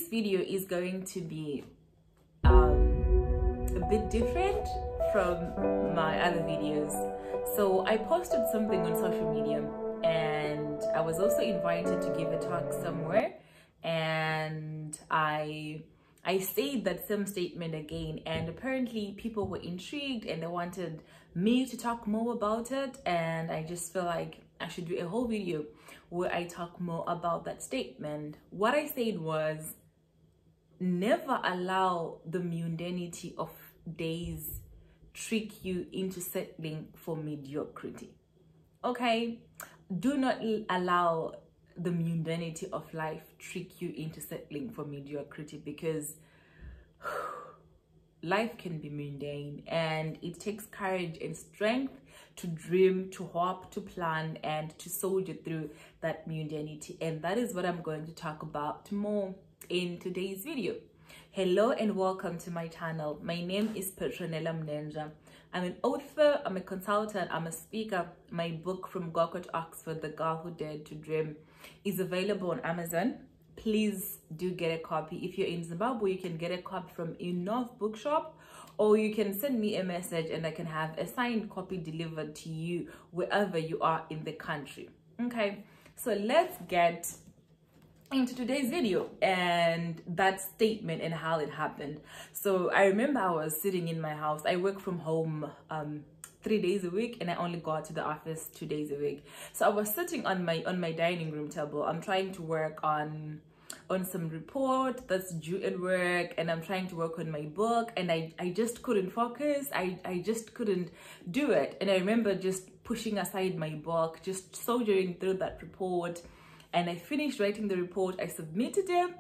video is going to be a bit different from my other videos. So I posted something on social media, and I was also invited to give a talk somewhere, and I said that same statement again, and apparently people were intrigued and they wanted me to talk more about it, and I just feel like I should do a whole video where I talk more about that statement. What I said was, never allow the mundanity of days trick you into settling for mediocrity. Okay? Do not allow the mundanity of life trick you into settling for mediocrity, because life can be mundane, and it takes courage and strength to dream, to hope, to plan, and to soldier through that mundanity. And that is what I'm going to talk about more in today's video. Hello and welcome to my channel. My name is Petronella Mnenja. I'm an author, I'm a consultant, I'm a speaker. My book, From Goko to Oxford, The Girl Who Dared to Dream, is available on Amazon. Please do get a copy. If you're in Zimbabwe, you can get a copy from Enough Bookshop, or you can send me a message and I can have a signed copy delivered to you wherever you are in the country. Okay, so let's get into today's video and that statement and how it happened. So I remember I was sitting in my house. I work from home 3 days a week, and I only go out to the office 2 days a week. So I was sitting on my dining room table. I'm trying to work on some report that's due at work, and I'm trying to work on my book, and I just couldn't focus. I just couldn't do it. And I remember just pushing aside my book, just soldiering through that report, and I finished writing the report. I submitted it,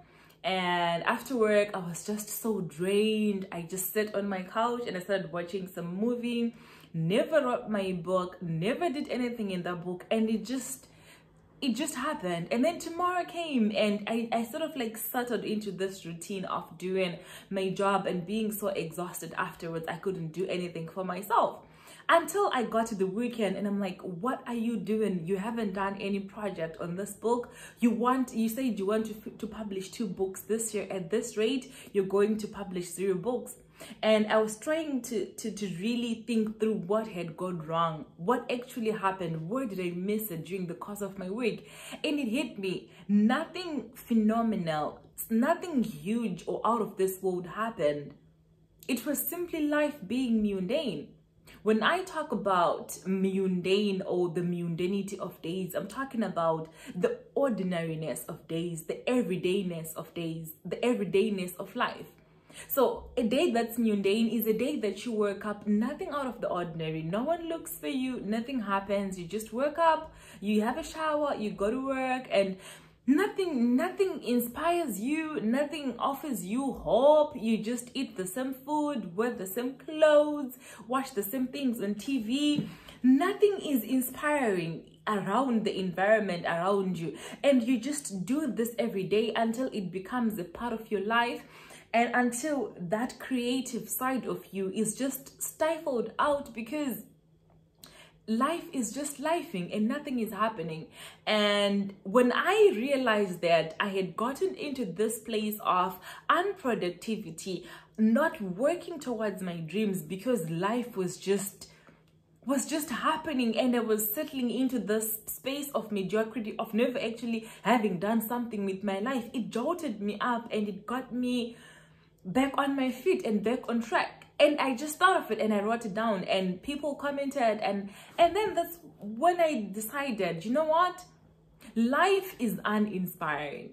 and after work I was just so drained. I just sat on my couch and I started watching some movie. Never wrote my book, never did anything in that book, and it just happened. And then tomorrow came, and I sort of like settled into this routine of doing my job and being so exhausted afterwards I couldn't do anything for myself, until I got to the weekend, and I'm like, what are you doing? You haven't done any project on this book. You said you want to publish 2 books this year. At this rate, you're going to publish 0 books. And I was trying to really think through what had gone wrong, what actually happened, where did I miss it during the course of my week. And it hit me, nothing phenomenal, nothing huge or out of this world happened. It was simply life being mundane. When I talk about mundane or the mundanity of days, I'm talking about the ordinariness of days, the everydayness of days, the everydayness of life. So a day that's mundane is a day that you wake up, nothing out of the ordinary. No one looks for you, nothing happens. You just wake up, you have a shower, you go to work, and nothing inspires you, nothing offers you hope. You just eat the same food, wear the same clothes, watch the same things on TV. Nothing is inspiring around the environment around you, and you just do this every day until it becomes a part of your life, and until that creative side of you is just stifled out, because life is just lifing and nothing is happening. And when I realized that I had gotten into this place of unproductivity, not working towards my dreams because life was just happening, and I was settling into this space of mediocrity, of never actually having done something with my life, it jolted me up and it got me back on my feet and back on track. And I just thought of it and I wrote it down, and people commented, and then that's when I decided, you know what, life is uninspiring.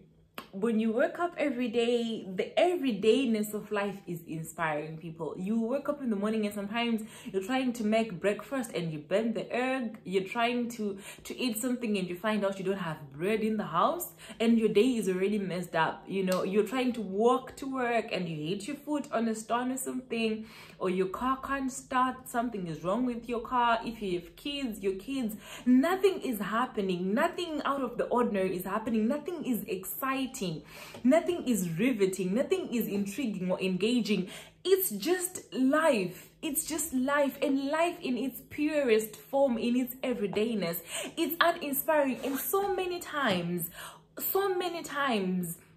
When you wake up every day, the everydayness of life is inspiring people. You wake up in the morning and sometimes you're trying to make breakfast and you burn the egg. You're trying to eat something and you find out you don't have bread in the house, and your day is already messed up. You know, you're trying to walk to work and you hit your foot on a stone or something, or your car can't start, something is wrong with your car. If you have kids, your kids, nothing is happening, nothing out of the ordinary is happening, nothing is exciting, nothing is riveting, nothing is intriguing or engaging. It's just life. It's just life, and life in its purest form, in its everydayness. It's uninspiring, and so many times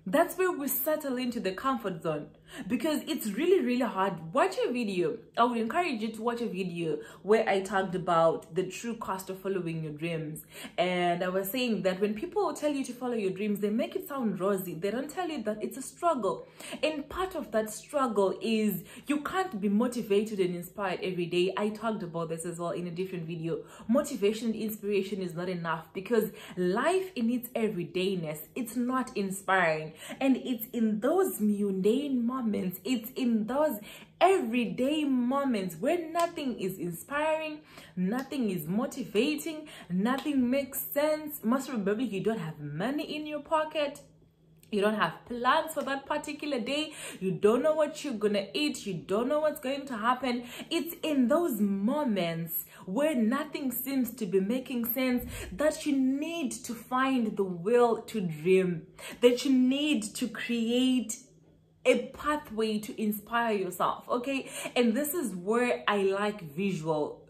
That's where we settle into the comfort zone, because it's really hard. Watch a video. I would encourage you to watch a video where I talked about the true cost of following your dreams. And I was saying that when people tell you to follow your dreams, they make it sound rosy. They don't tell you that it's a struggle. And part of that struggle is you can't be motivated and inspired every day. I talked about this as well in a different video. Motivation and inspiration is not enough, because life in its everydayness, it's not inspiring. And it's in those mundane moments, it's in those everyday moments where nothing is inspiring, nothing is motivating, nothing makes sense. Most probably you don't have money in your pocket, you don't have plans for that particular day, you don't know what you're gonna eat, you don't know what's going to happen. It's in those moments where nothing seems to be making sense that you need to find the will to dream, that you need to create a pathway to inspire yourself. Okay, and this is where I like visual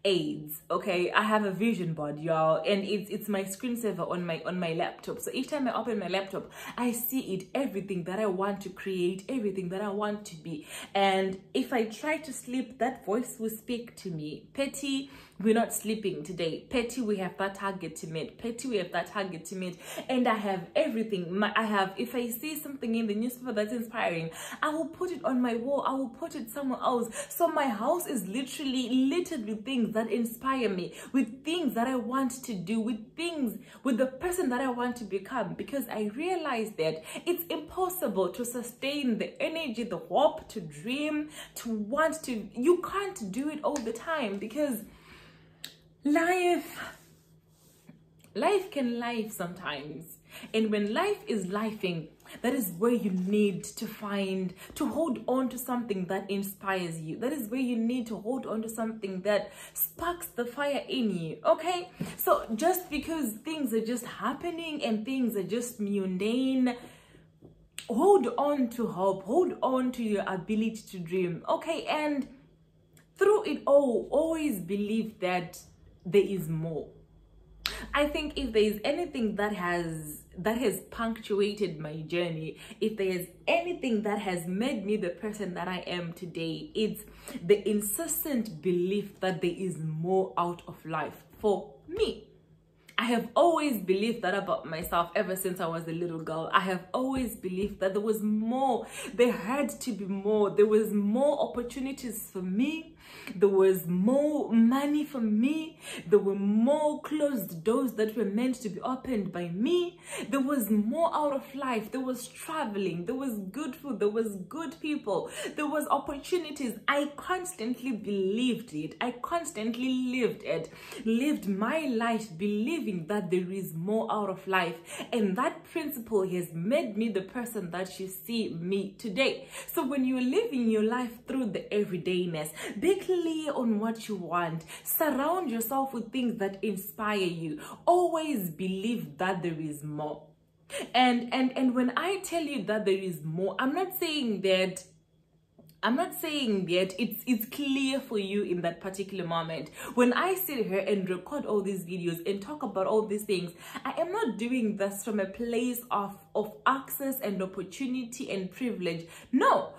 aids. Okay, I have a vision board, y'all, and it's my screensaver on my laptop. So each time I open my laptop, I see it, everything that I want to create, everything that I want to be. And if I try to sleep, that voice will speak to me. Petty, we're not sleeping today. Petty, we have that target to meet. Petty, we have that target to meet. And I have everything. If I see something in the newspaper that's inspiring, I will put it on my wall. I will put it somewhere else. So my house is literally littered with things that inspire me, with things that I want to do, with the person that I want to become, because I realize that it's impossible to sustain the energy, the hope, to dream, to want to. You can't do it all the time, because life can life sometimes. And when life is lifing, that is where you need to hold on to something that inspires you. That is where you need to hold on to something that sparks the fire in you. Okay, so just because things are just happening and things are just mundane, hold on to hope, hold on to your ability to dream. Okay, and through it all, always believe that there is more. I think if there is anything that has punctuated my journey, if there is anything that has made me the person that I am today, it's the insistent belief that there is more out of life for me. I have always believed that about myself ever since I was a little girl. I have always believed that there was more. There had to be more. There was more opportunities for me. There was more money for me. There were more closed doors that were meant to be opened by me. There was more out of life. There was traveling. There was good food. There was good people. There was opportunities. I constantly believed it. I constantly lived my life believing that there is more out of life. And that principle has made me the person that you see me today. So when you're living your life through the everydayness, be clear on what you want. Surround yourself with things that inspire you. Always believe that there is more. And when I tell you that there is more, I'm not saying that it's clear for you in that particular moment. When I sit here and record all these videos and talk about all these things, I am not doing this from a place of access and opportunity and privilege. No,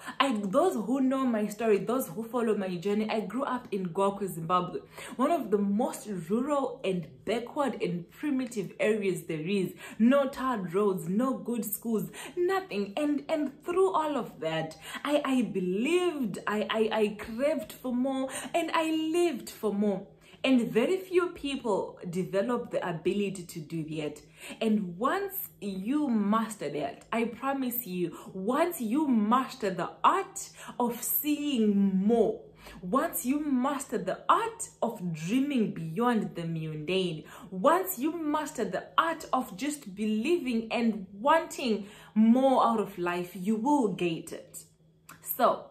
those who know my story, those who follow my journey, I grew up in Gwakwa, Zimbabwe, one of the most rural and backward and primitive areas there is. No tarred roads, no good schools, nothing. And through all of that, I believed, I craved for more, and I lived for more. And very few people develop the ability to do that. And once you master that, I promise you, once you master the art of seeing more, once you master the art of dreaming beyond the mundane, once you master the art of just believing and wanting more out of life, you will get it. So,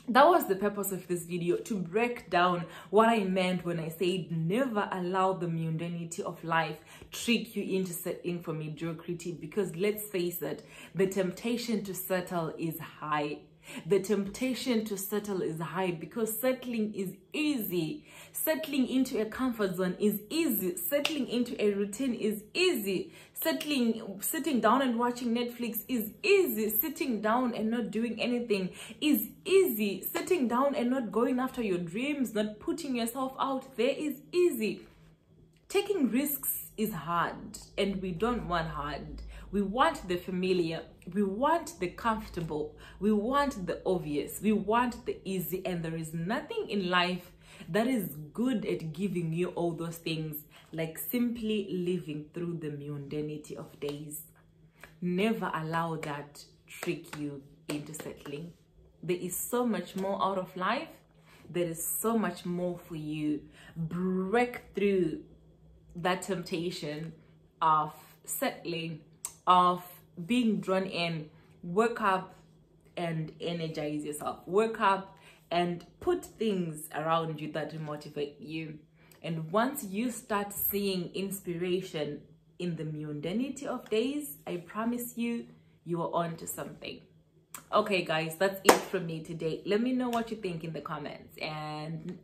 that was the purpose of this video, to break down what I meant when I said never allow the mundanity of life trick you into settling for mediocrity, because let's face it, the temptation to settle is high. The temptation to settle is high because settling is easy. Settling into a comfort zone is easy. Settling into a routine is easy. Sitting down and watching Netflix is easy. Sitting down and not doing anything is easy. Sitting down and not going after your dreams, not putting yourself out there is easy. Taking risks is hard, and we don't want hard. We want the familiar, we want the comfortable, we want the obvious, we want the easy, and there is nothing in life that is good at giving you all those things like simply living through the mundanity of days. Never allow that trick you into settling. There is so much more out of life. There is so much more for you. Break through that temptation of settling, of being drawn in. Wake up and energize yourself. Wake up and put things around you that will motivate you. And once you start seeing inspiration in the mundanity of days, I promise you, you are on to something. Okay guys, that's it from me today. Let me know what you think in the comments, and